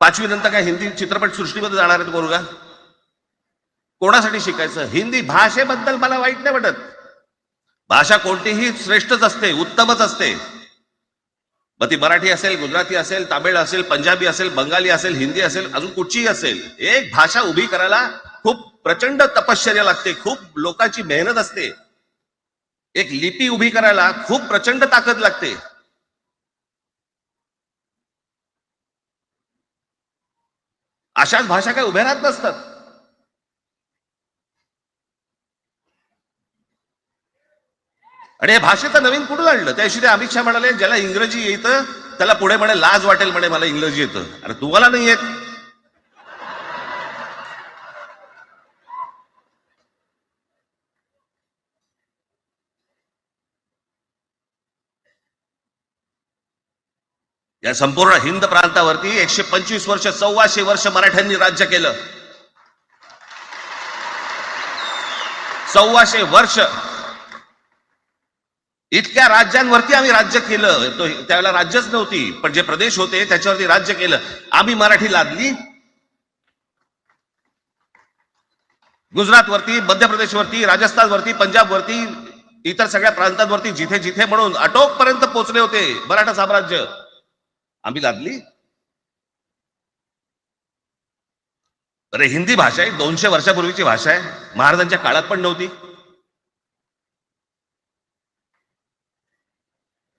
5वी नंतर काय हिंदी चित्रपट सृष्टीमध्ये जाणार आहेत पोरगा? कोणासाठी शिकायचं? हिंदी भाषेबद्दल मला वाईट नाही वाटत. भाषा कोणतीही श्रेष्ठच असते, उत्तमच असते. मग ती मराठी असेल, गुजराती असेल, तामिळ असेल, पंजाबी असेल, बंगाली असेल, हिंदी असेल, अजून कुठचीही असेल. एक भाषा उभी करायला खूप प्रचंड तपश्चर्या लागते, खूप लोकांची मेहनत असते. एक लिपी उभी करायला खूप प्रचंड ताकद लागते. अशाच भाषा काय उभ्या राहत नसतात. आणि या भाषेचं नवीन कुठून आणलं? त्या दिवशी अमित शहा म्हणाले ज्याला इंग्रजी येतं त्याला पुढे म्हणे लाज वाटेल, म्हणे मला इंग्रजी येतं. अरे तुम्हाला नाही येत? या संपूर्ण हिंद प्रांतावरती 125 वर्ष, 1400 वर्ष मराठ्यांनी राज्य केलं. 1400 वर्ष इतक्या राज्यांवरती आम्ही राज्य केलं. त्यावेळेला राज्यच नव्हती, पण जे प्रदेश होते त्याच्यावरती राज्य केलं. आम्ही मराठी लादली गुजरातवरती, मध्य प्रदेशवरती, राजस्थानवरती, पंजाबवरती, इतर सगळ्या प्रांतांवरती जिथे जिथे म्हणून अटोकपर्यंत पोहोचले होते मराठा साम्राज्य. आम्ही लादली. अरे हिंदी भाषा आहे, 200 वर्षापूर्वीची भाषा आहे, महाराजांच्या काळात पण नव्हती.